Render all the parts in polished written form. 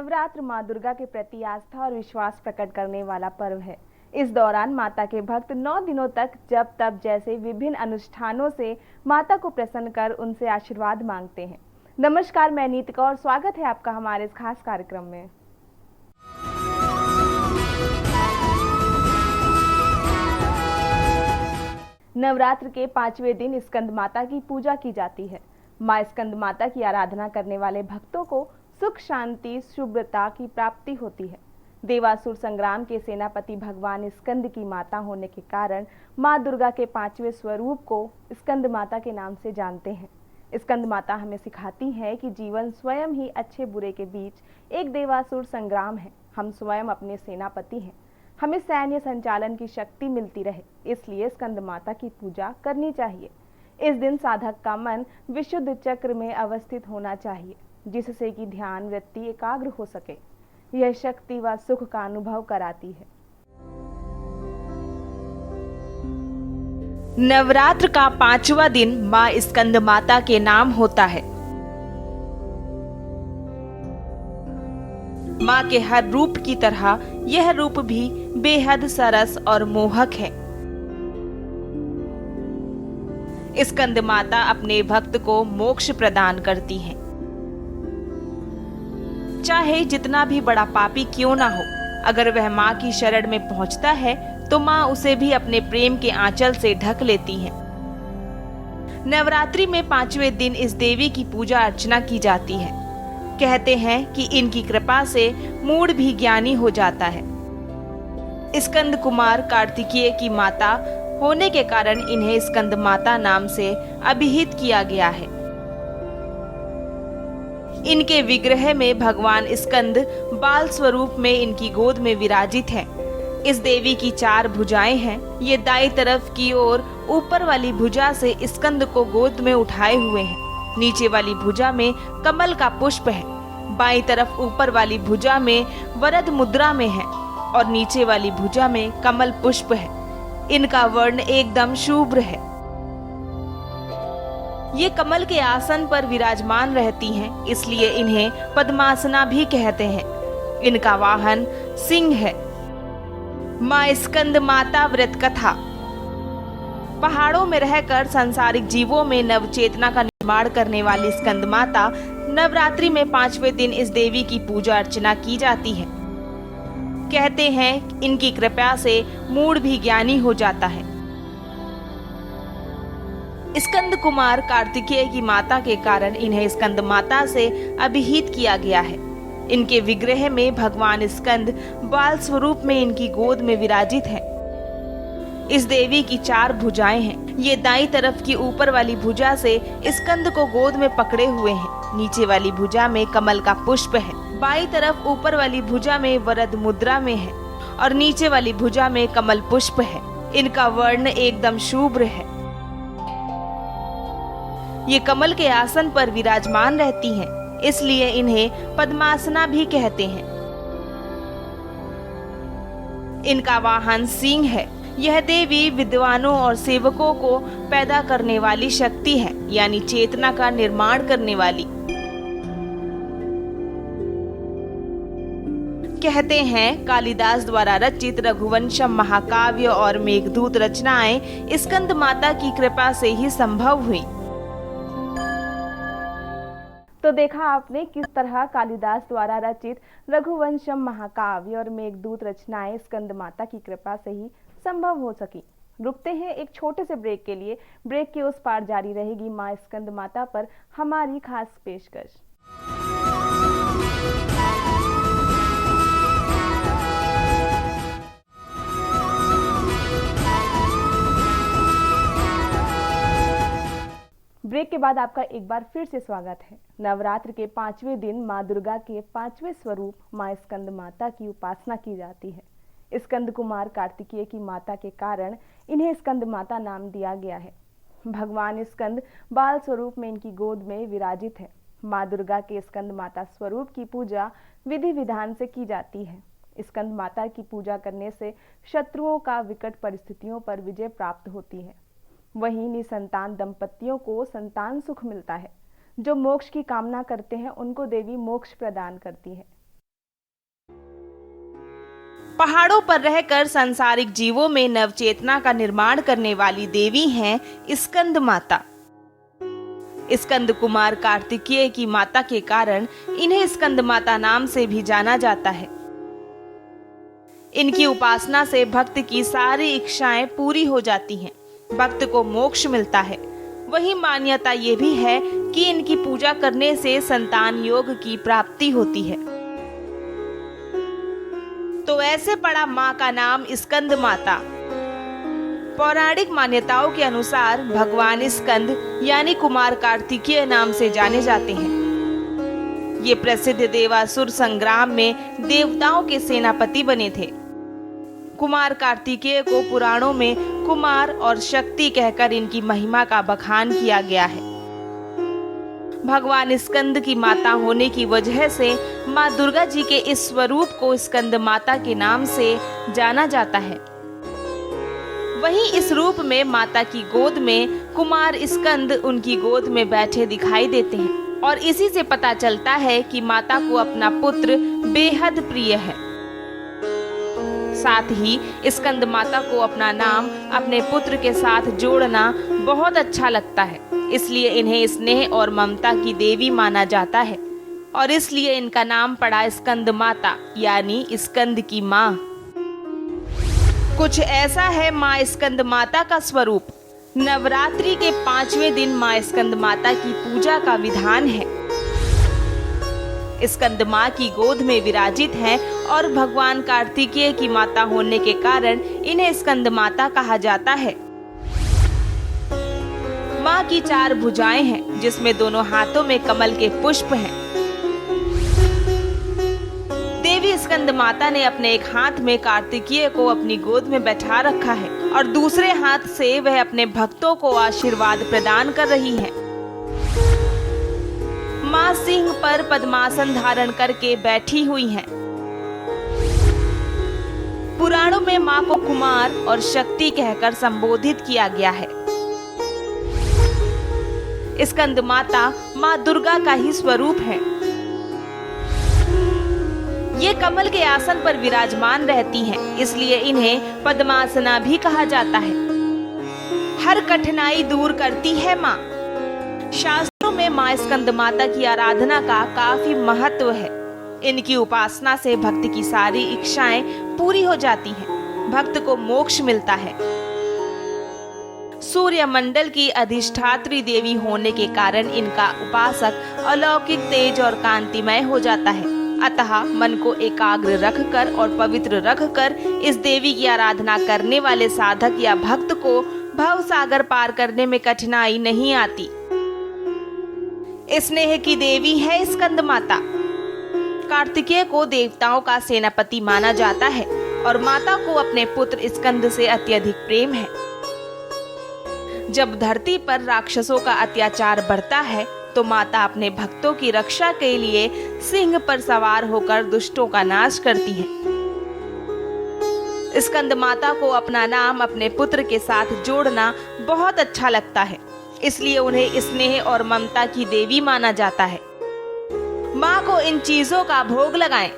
नवरात्र माँ दुर्गा के प्रति आस्था और विश्वास प्रकट करने वाला पर्व है। इस दौरान माता के भक्त 9 दिनों तक जप तप जैसे विभिन्न अनुष्ठानों से माता को प्रसन्न कर उनसे आशीर्वाद मांगते हैं। नमस्कार, मैं नीतिका और स्वागत है आपका हमारे इस खास कार्यक्रम में। नवरात्र के 5वें दिन स्कंद माता की पूजा की जाती है। माँ स्कंद माता की आराधना करने वाले भक्तों को सुख शांति शुभ्रता की प्राप्ति होती है। देवासुर संग्राम के सेनापति भगवान स्कंद की माता होने के कारण माँ दुर्गा के 5वें स्वरूप को स्कंद माता के नाम से जानते हैं। स्कंद माता हमें सिखाती है कि जीवन स्वयं ही अच्छे बुरे के बीच एक देवासुर संग्राम है। हम स्वयं अपने सेनापति हैं, हमें सैन्य संचालन की शक्ति मिलती रहे, इसलिए स्कंद माता की पूजा करनी चाहिए। इस दिन साधक का मन विशुद्ध चक्र में अवस्थित होना चाहिए, जिससे कि ध्यान वृत्ति एकाग्र हो सके। यह शक्ति व सुख का अनुभव कराती है। नवरात्र का 5वां दिन माँ स्कंद माता के नाम होता है। माँ के हर रूप की तरह यह रूप भी बेहद सरस और मोहक है। स्कंद माता अपने भक्त को मोक्ष प्रदान करती हैं। चाहे जितना भी बड़ा पापी क्यों ना हो, अगर वह माँ की शरण में पहुंचता है तो माँ उसे भी अपने प्रेम के आंचल से ढक लेती हैं। नवरात्रि में 5वें दिन इस देवी की पूजा अर्चना की जाती है। कहते हैं कि इनकी कृपा से मूढ़ भी ज्ञानी हो जाता है। स्कंद कुमार कार्तिकेय की माता होने के कारण इन्हें स्कंद माता नाम से अभिहित किया गया है। इनके विग्रह में भगवान स्कंद बाल स्वरूप में इनकी गोद में विराजित हैं। इस देवी की 4 भुजाएं हैं। ये दाईं तरफ की ओर ऊपर वाली भुजा से स्कंद को गोद में उठाए हुए हैं। नीचे वाली भुजा में कमल का पुष्प है। बाईं तरफ ऊपर वाली भुजा में वरद मुद्रा में है और नीचे वाली भुजा में कमल पुष्प है। इनका वर्ण एकदम शुभ्र है। ये कमल के आसन पर विराजमान रहती हैं, इसलिए इन्हें पद्मासना भी कहते हैं। इनका वाहन सिंह है। माँ स्कंद माता व्रत कथा। पहाड़ों में रहकर सांसारिक जीवों में नवचेतना का निर्माण करने वाली स्कंद माता नवरात्रि में 5वें दिन इस देवी की पूजा अर्चना की जाती है। कहते हैं इनकी कृपा से मूढ़ भी ज्ञानी हो जाता है। स्कंद कुमार कार्तिकेय की माता के कारण इन्हें स्कंद माता से अभिहित किया गया है। इनके विग्रह में भगवान स्कंद बाल स्वरूप में इनकी गोद में विराजित हैं। इस देवी की 4 भुजाएं हैं। ये दाईं तरफ की ऊपर वाली भुजा से स्कंद को गोद में पकड़े हुए हैं। नीचे वाली भुजा में कमल का पुष्प है। बाईं तरफ ऊपर वाली भुजा में वरद मुद्रा में है और नीचे वाली भुजा में कमल पुष्प है। इनका वर्ण एकदम शुभ्र है। ये कमल के आसन पर विराजमान रहती हैं, इसलिए इन्हें पद्मासना भी कहते हैं। इनका वाहन सिंह है। यह देवी विद्वानों और सेवकों को पैदा करने वाली शक्ति है, यानी चेतना का निर्माण करने वाली। कहते हैं कालिदास द्वारा रचित रघुवंशम महाकाव्य और मेघदूत रचनाएं स्कंद माता की कृपा से ही संभव हुई। तो देखा आपने किस तरह कालिदास द्वारा रचित रघुवंशम महाकाव्य और मेघदूत रचनाएं स्कंद माता की कृपा से ही संभव हो सकी। रुकते हैं एक छोटे से ब्रेक के लिए। ब्रेक के उस पार जारी रहेगी माँ स्कंद माता पर हमारी खास पेशकश। ब्रेक के बाद आपका एक बार फिर से स्वागत है। नवरात्र के 5वें दिन माँ दुर्गा के 5वें स्वरूप माँ स्कंद माता की उपासना की जाती है। स्कंद कुमार कार्तिकेय की माता के कारण इन्हें स्कंद माता नाम दिया गया है। भगवान स्कंद बाल स्वरूप में इनकी गोद में विराजित है। माँ दुर्गा के स्कंद माता स्वरूप की पूजा विधि विधान से की जाती है। स्कंद माता की पूजा करने से शत्रुओं का विकट परिस्थितियों पर विजय प्राप्त होती है। वहीं निसंतान दंपतियों को संतान सुख मिलता है। जो मोक्ष की कामना करते हैं उनको देवी मोक्ष प्रदान करती है। पहाड़ों पर रहकर सांसारिक जीवों में नवचेतना का निर्माण करने वाली देवी हैं स्कंद माता। स्कंद कुमार कार्तिकेय की माता के कारण इन्हें स्कंद माता नाम से भी जाना जाता है। इनकी उपासना से भक्त की सारी इच्छाएं पूरी हो जाती हैं, भक्त को मोक्ष मिलता है। वहीं मान्यता ये भी है कि इनकी पूजा करने से संतान योग की प्राप्ति होती है। तो ऐसे पड़ा मां का नाम स्कंद माता। पौराणिक मान्यताओं के अनुसार भगवान स्कंद यानी कुमार कार्तिकेय नाम से जाने जाते हैं। ये प्रसिद्ध देवासुर संग्राम में देवताओं के सेनापति बने थे। कुमार कार्तिकेय को पुराणों में कुमार और शक्ति कहकर इनकी महिमा का बखान किया गया है। भगवान स्कंद की माता होने की वजह से मां दुर्गा जी के इस स्वरूप को स्कंद माता के नाम से जाना जाता है। वहीं इस रूप में माता की गोद में कुमार स्कंद उनकी गोद में बैठे दिखाई देते हैं और इसी से पता चलता है कि माता को अपना पुत्र बेहद प्रिय है। साथ ही स्कंद माता को अपना नाम अपने पुत्र के साथ जोड़ना बहुत अच्छा लगता है, इसलिए इन्हें स्नेह और ममता की देवी माना जाता है और इसलिए इनका नाम पड़ा स्कंद माता यानी स्कंद की माँ। कुछ ऐसा है माँ स्कंद माता का स्वरूप। नवरात्रि के 5वें दिन माँ स्कंद माता की पूजा का विधान है। स्कंद माँ की गोद में विराजित हैं और भगवान कार्तिकेय की माता होने के कारण इन्हें स्कंद माता कहा जाता है। माँ की 4 भुजाएं हैं जिसमें दोनों हाथों में कमल के पुष्प हैं। देवी स्कंद माता ने अपने एक हाथ में कार्तिकेय को अपनी गोद में बैठा रखा है और दूसरे हाथ से वह अपने भक्तों को आशीर्वाद प्रदान कर रही हैं। माँ सिंह पर पद्मासन धारण करके बैठी हुई हैं। पुराणों में माँ को कुमार और शक्ति कहकर संबोधित किया गया है। स्कंद माता माँ दुर्गा का ही स्वरूप है। ये कमल के आसन पर विराजमान रहती हैं, इसलिए इन्हें पद्मासना भी कहा जाता है। हर कठिनाई दूर करती है माँ। शास्त्रों में माँ स्कंद माता की आराधना का काफी महत्व है। इनकी उपासना से भक्त की सारी इच्छाएं पूरी हो जाती हैं, भक्त को मोक्ष मिलता है। सूर्य मंडल की अधिष्ठात्री देवी होने के कारण इनका उपासक अलौकिक तेज और कांतिमय हो जाता है। अतः मन को एकाग्र रखकर और पवित्र रखकर इस देवी की आराधना करने वाले साधक या भक्त को भव सागर पार करने में कठिनाई नहीं आती। स्नेह की देवी है स्कंद माता। कार्तिकेय को देवताओं का सेनापति माना जाता है और माता को अपने पुत्र स्कंद से अत्यधिक प्रेम है। जब धरती पर राक्षसों का अत्याचार बढ़ता है तो माता अपने भक्तों की रक्षा के लिए सिंह पर सवार होकर दुष्टों का नाश करती है। स्कंद माता को अपना नाम अपने पुत्र के साथ जोड़ना बहुत अच्छा लगता है, इसलिए उन्हें स्नेह और ममता की देवी माना जाता है। माँ को इन चीजों का भोग लगाएं।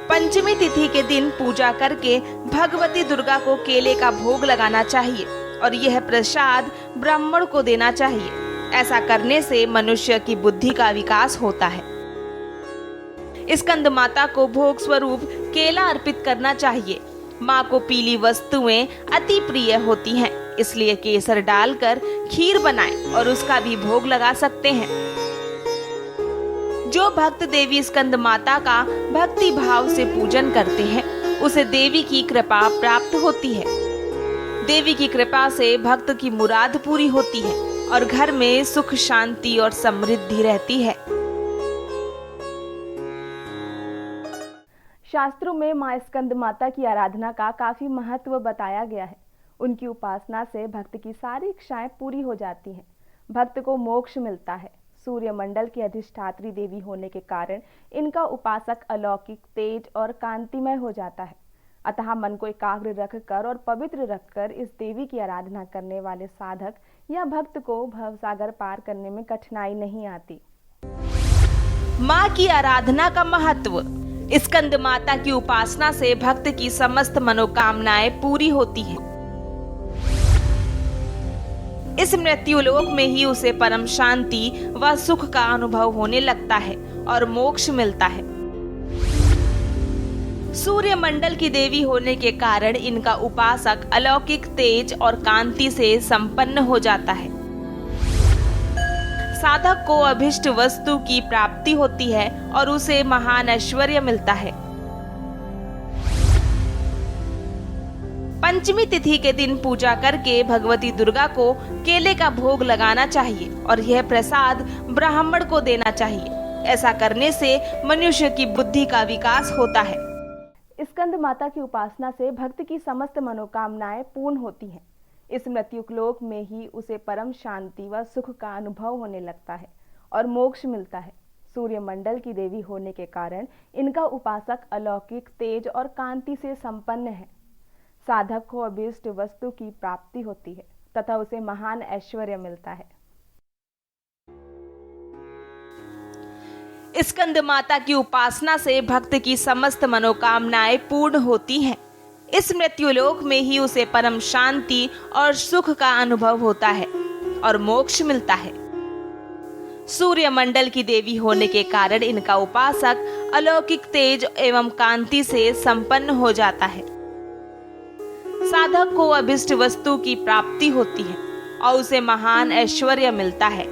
पंचमी तिथि के दिन पूजा करके भगवती दुर्गा को केले का भोग लगाना चाहिए और यह प्रसाद ब्राह्मण को देना चाहिए। ऐसा करने से मनुष्य की बुद्धि का विकास होता है। स्कंद माता को भोग स्वरूप केला अर्पित करना चाहिए। माँ को पीली वस्तुएं अति प्रिय होती हैं, इसलिए केसर डालकर खीर बनाएं और उसका भी भोग लगा सकते हैं। जो भक्त देवी स्कंद माता का भक्ति भाव से पूजन करते हैं उसे देवी की कृपा प्राप्त होती है। देवी की कृपा से भक्त की मुराद पूरी होती है और घर में सुख शांति और समृद्धि रहती है। शास्त्रों में माँ स्कंद माता की आराधना का काफी महत्व बताया गया है। उनकी उपासना से भक्त की सारी इच्छाएं पूरी हो जाती हैं, भक्त को मोक्ष मिलता है। सूर्य मंडल की अधिष्ठात्री देवी होने के कारण इनका उपासक अलौकिक तेज और कांतिमय हो जाता है। अतः मन को एकाग्र रखकर और पवित्र रखकर इस देवी की आराधना करने वाले साधक या भक्त को भवसागर पार करने में कठिनाई नहीं आती। माँ की आराधना का महत्व। स्कंद माता की उपासना से भक्त की समस्त मनोकामनाएं पूरी होती हैं। इस मृत्युलोक में ही उसे परम शांति व सुख का अनुभव होने लगता है और मोक्ष मिलता है। सूर्य मंडल की देवी होने के कारण इनका उपासक अलौकिक तेज और कांति से संपन्न हो जाता है। साधक को अभिष्ट वस्तु की प्राप्ति होती है और उसे महान ऐश्वर्य मिलता है। पंचमी तिथि के दिन पूजा करके भगवती दुर्गा को केले का भोग लगाना चाहिए और यह प्रसाद ब्राह्मण को देना चाहिए। ऐसा करने से मनुष्य की बुद्धि का विकास होता है। स्कंद माता की उपासना से भक्त की समस्त मनोकामनाएं पूर्ण होती हैं। इस मृत्युलोक में ही उसे परम शांति व सुख का अनुभव होने लगता है और मोक्ष मिलता है। सूर्य मंडल की देवी होने के कारण इनका उपासक अलौकिक तेज और कांति से संपन्न है। साधक को अभीष्ट वस्तु की प्राप्ति होती है तथा उसे महान ऐश्वर्य मिलता है। स्कंद माता की उपासना से भक्त की समस्त मनोकामनाएं पूर्ण होती हैं। इस मृत्युलोक में ही उसे परम शांति और सुख का अनुभव होता है और मोक्ष मिलता है। सूर्य मंडल की देवी होने के कारण इनका उपासक अलौकिक तेज एवं कांति से संपन्न हो जाता है। साधक को अभिष्ट वस्तु की प्राप्ति होती है और उसे महान ऐश्वर्य मिलता है।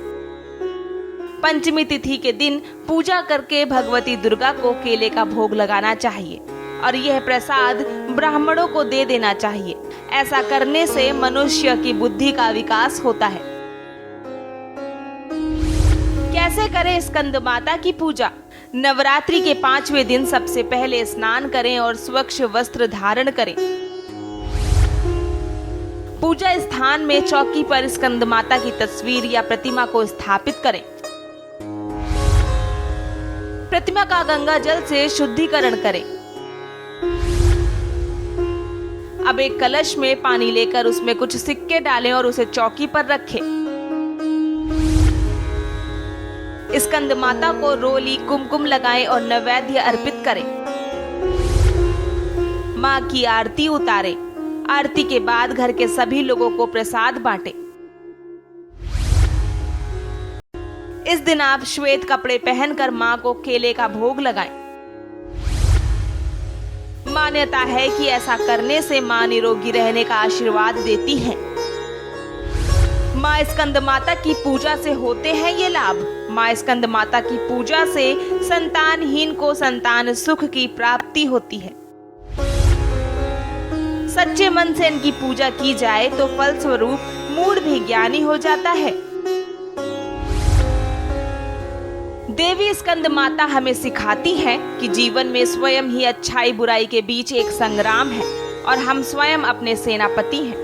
पंचमी तिथि के दिन पूजा करके भगवती दुर्गा को केले का भोग लगाना चाहिए और यह प्रसाद ब्राह्मणों को दे देना चाहिए। ऐसा करने से मनुष्य की बुद्धि का विकास होता है। कैसे करें स्कंद माता की पूजा? नवरात्रि के 5वें दिन सबसे पहले स्नान करें और स्वच्छ वस्त्र धारण करें। पूजा स्थान में चौकी पर स्कंद माता की तस्वीर या प्रतिमा को स्थापित करें। प्रतिमा का गंगा जल से शुद्धिकरण करें। अब एक कलश में पानी लेकर उसमें कुछ सिक्के डालें और उसे चौकी पर रखें। स्कंद माता को रोली कुमकुम लगाएं और नैवेद्य अर्पित करें। मां की आरती उतारें। आरती के बाद घर के सभी लोगों को प्रसाद बांटें। इस दिन आप श्वेत कपड़े पहनकर मां को केले का भोग लगाएं। मान्यता है कि ऐसा करने से मां निरोगी रहने का आशीर्वाद देती है। मां स्कंद माता की पूजा से होते हैं ये लाभ। मां स्कंद माता की पूजा से संतानहीन को संतान सुख की प्राप्ति होती है। सच्चे मन से इनकी पूजा की जाए तो फलस्वरूप मूढ़ भी ज्ञानी हो जाता है। देवी स्कंद माता हमें सिखाती है कि जीवन में स्वयं ही अच्छाई बुराई के बीच एक संग्राम है और हम स्वयं अपने सेनापति हैं।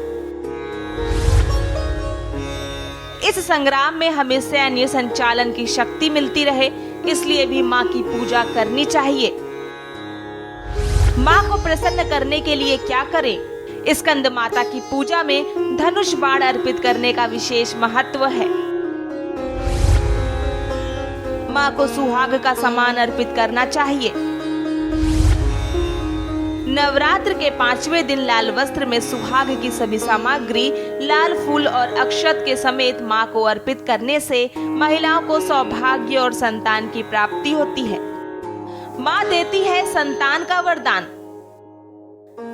इस संग्राम में हमें सैन्य संचालन की शक्ति मिलती रहे, इसलिए भी मां की पूजा करनी चाहिए। मां को प्रसन्न करने के लिए क्या करें? स्कंद माता की पूजा में धनुष बाण अर्पित करने का विशेष महत्व है। मां को सुहाग का सामान अर्पित करना चाहिए। नवरात्र के 5वें दिन लाल वस्त्र में सुहाग की सभी सामग्री लाल फूल और अक्षत के समेत मां को अर्पित करने से महिलाओं को सौभाग्य और संतान की प्राप्ति होती है। मां देती है संतान का वरदान।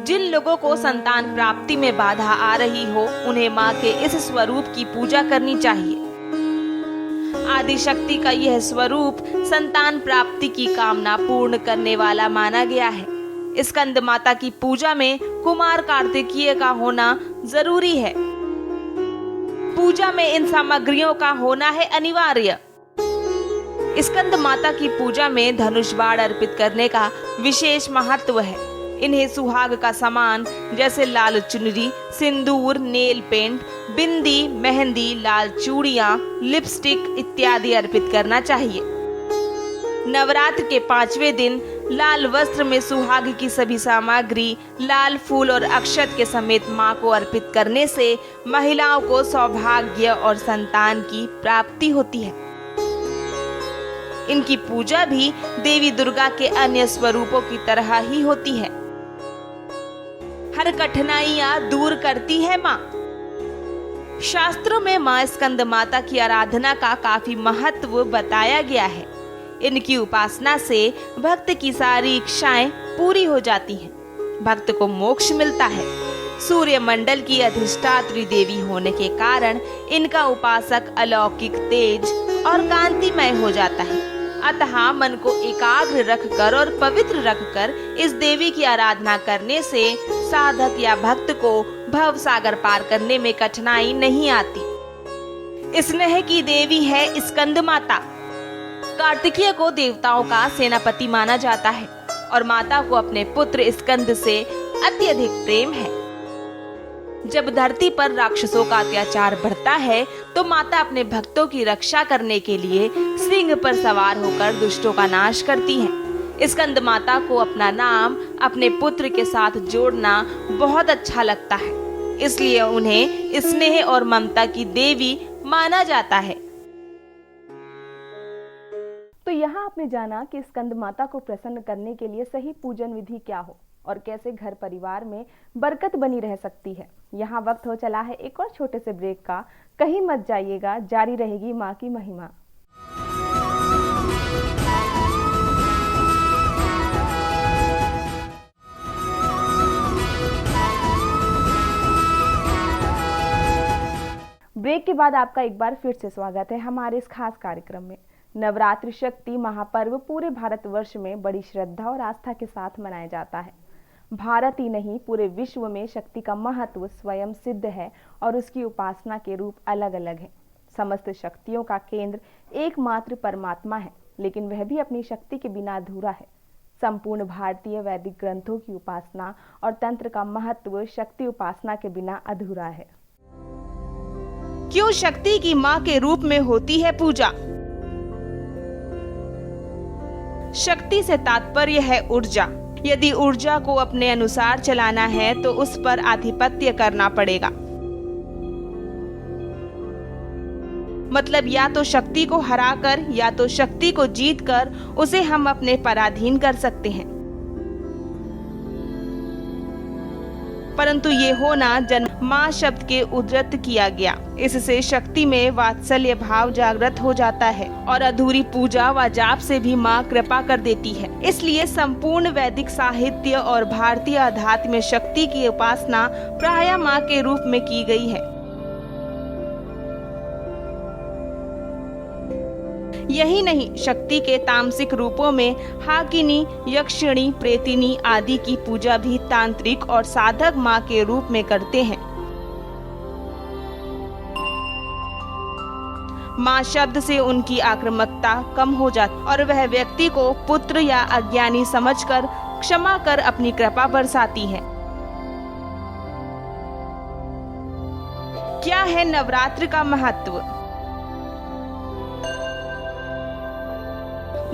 जिन लोगों को संतान प्राप्ति में बाधा आ रही हो, उन्हें मां के इस स्वरूप की पूजा करनी चाहिए। आदि शक्ति का यह स्वरूप संतान प्राप्ति की कामना पूर्ण करने वाला माना गया है। स्कंद माता की पूजा में कुमार कार्तिकेय का होना जरूरी है। पूजा में इन सामग्रियों का होना है अनिवार्य। स्कंद माता की पूजा में धनुष बाण अर्पित करने का विशेष महत्व है। इन्हें सुहाग का सामान जैसे लाल चुनरी, सिंदूर, नेल पेंट, बिंदी, मेहंदी, लाल चूड़ियां, लिपस्टिक इत्यादि अर्पित करना चाहिए। नवरात्र के 5वें दिन लाल वस्त्र में सुहाग की सभी सामग्री लाल फूल और अक्षत के समेत मां को अर्पित करने से महिलाओं को सौभाग्य और संतान की प्राप्ति होती है। इनकी पूजा भी देवी दुर्गा के अन्य स्वरूपों की तरह ही होती है। हर कठिनाइयां दूर करती है माँ। शास्त्रों में माँ स्कंद माता की आराधना का काफी महत्व बताया गया है। इनकी उपासना से भक्त की सारी इच्छाएं पूरी हो जाती हैं। भक्त को मोक्ष मिलता है। सूर्य मंडल की अधिष्ठात्री देवी होने के कारण इनका उपासक अलौकिक तेज और कांतिमय हो जाता है। अतः मन को एकाग्र रखकर और पवित्र रखकर इस देवी की आराधना करने से साधक या भक्त को भव सागर पार करने में कठिनाई नहीं आती। स्नेह की देवी है स्कंद माता। कार्तिकेय को देवताओं का सेनापति माना जाता है और माता को अपने पुत्र स्कंद से अत्यधिक प्रेम है। जब धरती पर राक्षसों का अत्याचार बढ़ता है तो माता अपने भक्तों की रक्षा करने के लिए सिंह पर सवार होकर दुष्टों का नाश करती है। स्कंद माता को अपना नाम अपने पुत्र के साथ जोड़ना बहुत अच्छा लगता है, इसलिए उन्हें स्नेह और ममता की देवी माना जाता है। तो यहाँ आपने जाना कि स्कंद माता को प्रसन्न करने के लिए सही पूजन विधि क्या हो और कैसे घर परिवार में बरकत बनी रह सकती है। यहाँ वक्त हो चला है एक और छोटे से ब्रेक का। कहीं मत जाइएगा, जारी रहेगी माँ की महिमा। ब्रेक के बाद आपका एक बार फिर से स्वागत है हमारे इस खास कार्यक्रम में। नवरात्रि शक्ति महापर्व पूरे भारतवर्ष में बड़ी श्रद्धा और आस्था के साथ मनाया जाता है। भारत ही नहीं, पूरे विश्व में शक्ति का महत्व स्वयं सिद्ध है और उसकी उपासना के रूप अलग अलग हैं। समस्त शक्तियों का केंद्र एकमात्र परमात्मा है, लेकिन वह भी अपनी शक्ति के बिना अधूरा है। संपूर्ण भारतीय वैदिक ग्रंथों की उपासना और तंत्र का महत्व शक्ति उपासना के बिना अधूरा है। क्यों शक्ति की माँ के रूप में होती है पूजा? शक्ति से तात्पर्य है ऊर्जा। यदि ऊर्जा को अपने अनुसार चलाना है तो उस पर आधिपत्य करना पड़ेगा। मतलब या तो शक्ति को हराकर या तो शक्ति को जीतकर उसे हम अपने पराधीन कर सकते हैं। परंतु ये होना जन्म माँ शब्द के उद्धृत किया गया। इससे शक्ति में वात्सल्य भाव जागृत हो जाता है और अधूरी पूजा व जाप से भी माँ कृपा कर देती है। इसलिए संपूर्ण वैदिक साहित्य और भारतीय अध्यात्म में शक्ति की उपासना प्रायः माँ के रूप में की गई है। यही नहीं, शक्ति के तामसिक रूपों में हाकिनी, यक्षिणी, प्रेतिनी आदि की पूजा भी तांत्रिक और साधक माँ के रूप में करते हैं। माँ शब्द से उनकी आक्रामकता कम हो जाती और वह व्यक्ति को पुत्र या अज्ञानी समझकर क्षमा कर अपनी कृपा बरसाती है। क्या है नवरात्र का महत्व?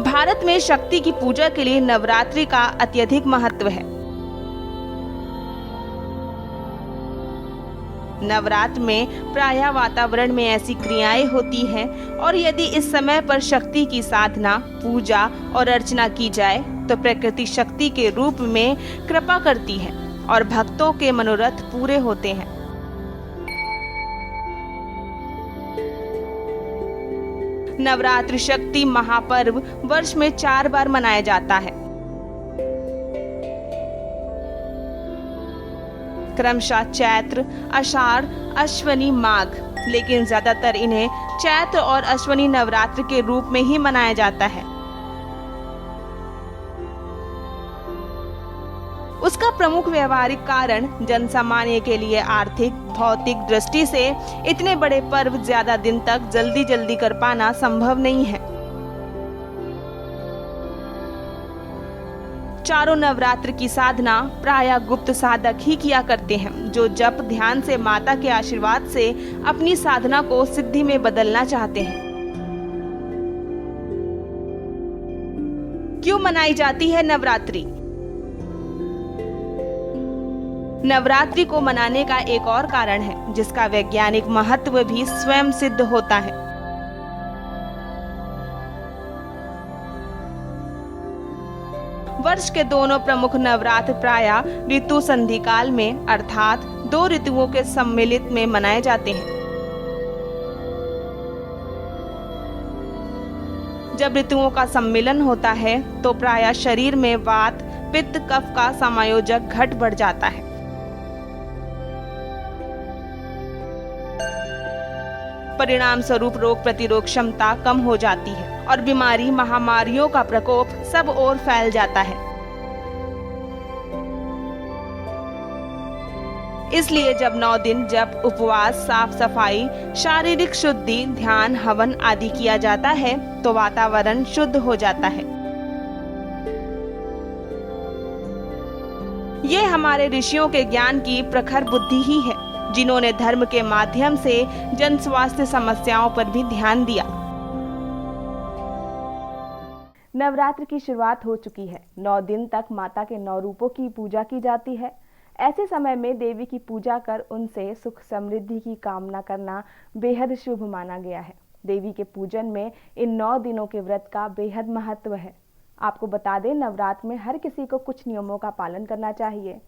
भारत में शक्ति की पूजा के लिए नवरात्रि का अत्यधिक महत्व है। नवरात्र में प्रायः वातावरण में ऐसी क्रियाएं होती हैं और यदि इस समय पर शक्ति की साधना, पूजा और अर्चना की जाए तो प्रकृति शक्ति के रूप में कृपा करती है और भक्तों के मनोरथ पूरे होते हैं। नवरात्रि शक्ति महापर्व वर्ष में 4 बार मनाया जाता है, क्रमशः चैत्र, आषाढ़, अश्वनी, माघ। लेकिन ज्यादातर इन्हें चैत्र और अश्वनी नवरात्र के रूप में ही मनाया जाता है। उसका प्रमुख व्यवहारिक कारण जन सामान्य के लिए आर्थिक भौतिक दृष्टि से इतने बड़े पर्व ज्यादा दिन तक जल्दी जल्दी कर पाना संभव नहीं है। चारों नवरात्र की साधना प्रायः गुप्त साधक ही किया करते हैं, जो जप ध्यान से माता के आशीर्वाद से अपनी साधना को सिद्धि में बदलना चाहते हैं। क्यों मनाई जाती है नवरात्रि? नवरात्रि को मनाने का एक और कारण है जिसका वैज्ञानिक महत्व भी स्वयं सिद्ध होता है। वर्ष के दोनों प्रमुख नवरात्र प्रायः ऋतु संधि काल में अर्थात 2 ऋतुओं के सम्मिलित में मनाए जाते हैं। जब ऋतुओं का सम्मिलन होता है तो प्रायः शरीर में वात, पित्त, कफ का समायोजक घट बढ़ जाता है। परिणाम स्वरूप रोग प्रतिरोध क्षमता कम हो जाती है और बीमारी, महामारियों का प्रकोप सब ओर फैल जाता है। इसलिए जब 9 दिन जब उपवास, साफ सफाई, शारीरिक शुद्धि, ध्यान, हवन आदि किया जाता है तो वातावरण शुद्ध हो जाता है। ये हमारे ऋषियों के ज्ञान की प्रखर बुद्धि ही है, जिन्होंने धर्म के माध्यम से जन स्वास्थ्य समस्याओं पर भी ध्यान दिया। नवरात्र की शुरुआत हो चुकी है। 9 दिन तक माता के 9 रूपों की पूजा की जाती है। ऐसे समय में देवी की पूजा कर उनसे सुख समृद्धि की कामना करना बेहद शुभ माना गया है। देवी के पूजन में इन 9 दिनों के व्रत का बेहद महत्व है। आपको बता दें, नवरात्र में हर किसी को कुछ नियमों का पालन करना चाहिए।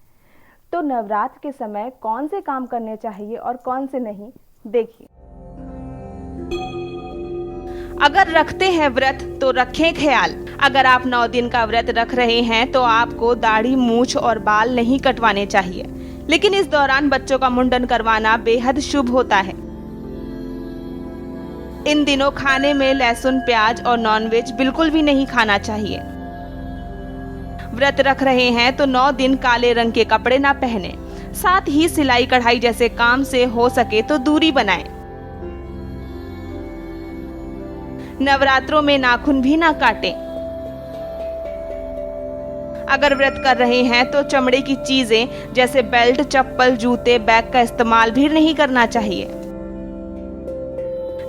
तो नवरात्र के समय कौन से काम करने चाहिए और कौन से नहीं, देखिए। अगर रखते हैं व्रत तो रखें ख्याल। अगर आप 9 दिन का व्रत रख रहे हैं तो आपको दाढ़ी, मूछ और बाल नहीं कटवाने चाहिए, लेकिन इस दौरान बच्चों का मुंडन करवाना बेहद शुभ होता है। इन दिनों खाने में लहसुन, प्याज और नॉनवेज बिल्कुल भी नहीं खाना चाहिए। व्रत रख रहे हैं तो 9 दिन काले रंग के कपड़े ना पहने, साथ ही सिलाई कढ़ाई जैसे काम से हो सके तो दूरी बनाएं। नवरात्रों में नाखून भी ना काटें। अगर व्रत कर रहे हैं तो चमड़े की चीजें जैसे बेल्ट, चप्पल, जूते, बैग का इस्तेमाल भी नहीं करना चाहिए।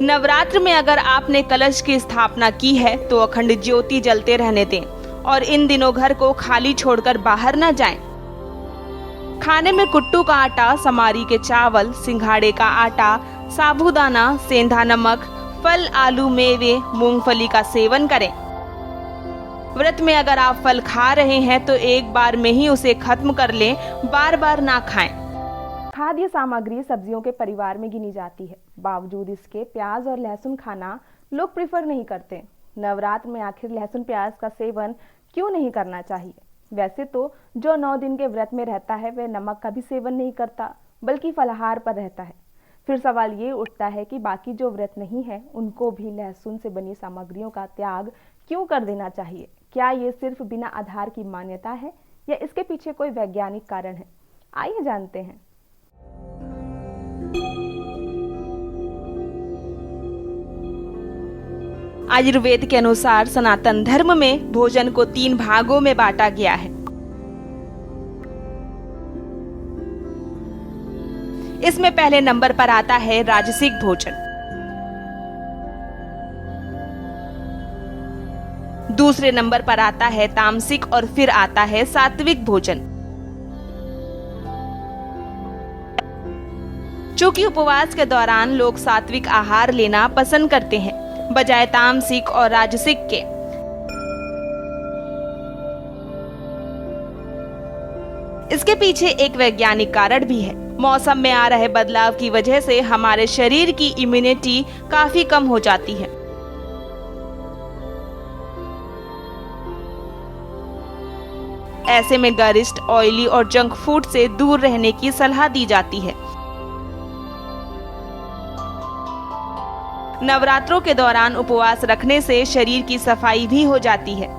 नवरात्र में अगर आपने कलश की स्थापना की है तो अखंड ज्योति जलते रहने दें और इन दिनों घर को खाली छोड़कर बाहर न जाएं। खाने में कुट्टू का आटा, समारी के चावल, सिंघाड़े का आटा, साबूदाना, सेंधा नमक, फल, आलू, मेवे, मूंगफली का सेवन करें। व्रत में अगर आप फल खा रहे हैं तो एक बार में ही उसे खत्म कर लें, बार बार ना खाएं। खाद्य सामग्री सब्जियों के परिवार में गिनी जाती है। बावजूद इसके प्याज और लहसुन खाना लोग प्रेफर नहीं करते। नवरात्र में आखिर लहसुन प्याज का सेवन क्यों नहीं करना चाहिए? वैसे तो जो 9 दिन के व्रत में रहता है वह नमक का भी सेवन नहीं करता, बल्कि फलाहार पर रहता है। फिर सवाल ये उठता है कि बाकी जो व्रत नहीं है उनको भी लहसुन से बनी सामग्रियों का त्याग क्यों कर देना चाहिए? क्या ये सिर्फ बिना आधार की मान्यता है या इसके पीछे कोई वैज्ञानिक कारण है? आइए जानते हैं। आयुर्वेद के अनुसार सनातन धर्म में भोजन को 3 भागों में बांटा गया है। इसमें पहले नंबर पर आता है राजसिक भोजन, दूसरे नंबर पर आता है तामसिक और फिर आता है सात्विक भोजन। चूंकि उपवास के दौरान लोग सात्विक आहार लेना पसंद करते हैं बजाय तामसिक और राजसिक के। इसके पीछे एक वैज्ञानिक कारण भी है। मौसम में आ रहे बदलाव की वजह से हमारे शरीर की इम्यूनिटी काफी कम हो जाती है। ऐसे में गरिष्ठ, ऑयली और जंक फूड से दूर रहने की सलाह दी जाती है। नवरात्रों के दौरान उपवास रखने से शरीर की सफाई भी हो जाती है।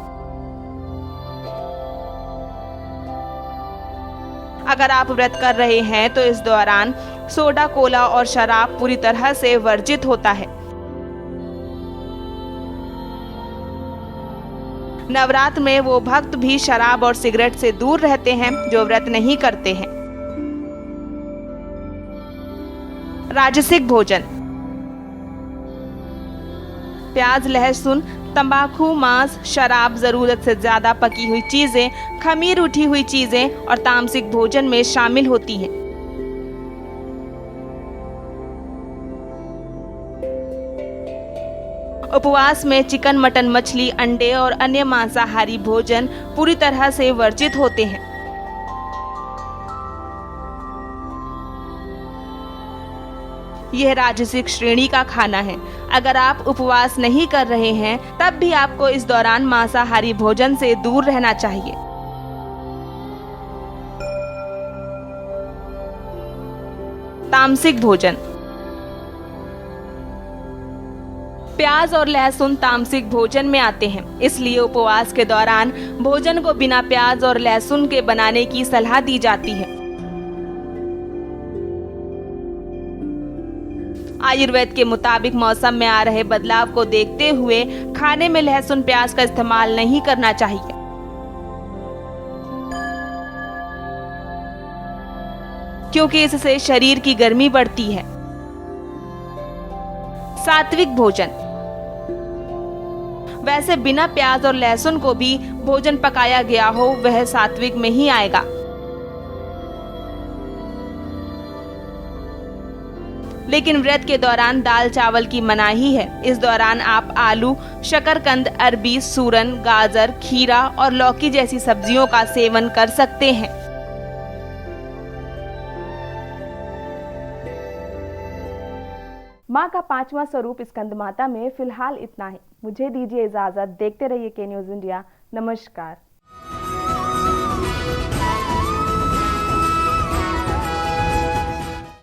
अगर आप व्रत कर रहे हैं तो इस दौरान सोडा, कोला और शराब पूरी तरह से वर्जित होता है। नवरात्र में वो भक्त भी शराब और सिगरेट से दूर रहते हैं जो व्रत नहीं करते हैं। राजसिक भोजन, प्याज, लहसुन, तंबाकू, मांस, शराब, जरूरत से ज्यादा पकी हुई चीजें, खमीर उठी हुई चीजें और तामसिक भोजन में शामिल होती हैं। उपवास में चिकन, मटन, मछली, अंडे और अन्य मांसाहारी भोजन पूरी तरह से वर्जित होते हैं। यह राजसिक श्रेणी का खाना है। अगर आप उपवास नहीं कर रहे हैं तब भी आपको इस दौरान मांसाहारी भोजन से दूर रहना चाहिए। तामसिक भोजन। प्याज और लहसुन तामसिक भोजन में आते हैं, इसलिए उपवास के दौरान भोजन को बिना प्याज और लहसुन के बनाने की सलाह दी जाती है। आयुर्वेद के मुताबिक मौसम में आ रहे बदलाव को देखते हुए खाने में लहसुन प्याज का इस्तेमाल नहीं करना चाहिए। क्योंकि इससे शरीर की गर्मी बढ़ती है। सात्विक भोजन। वैसे बिना प्याज और लहसुन को भी भोजन पकाया गया हो वह सात्विक में ही आएगा। लेकिन व्रत के दौरान दाल चावल की मनाही है। इस दौरान आप आलू, शकरकंद, अरबी, सूरन, गाजर, खीरा और लौकी जैसी सब्जियों का सेवन कर सकते हैं। माँ का 5वां स्वरूप स्कंद माता में फिलहाल इतना ही। मुझे दीजिए इजाजत। देखते रहिए के न्यूज़ इंडिया। नमस्कार।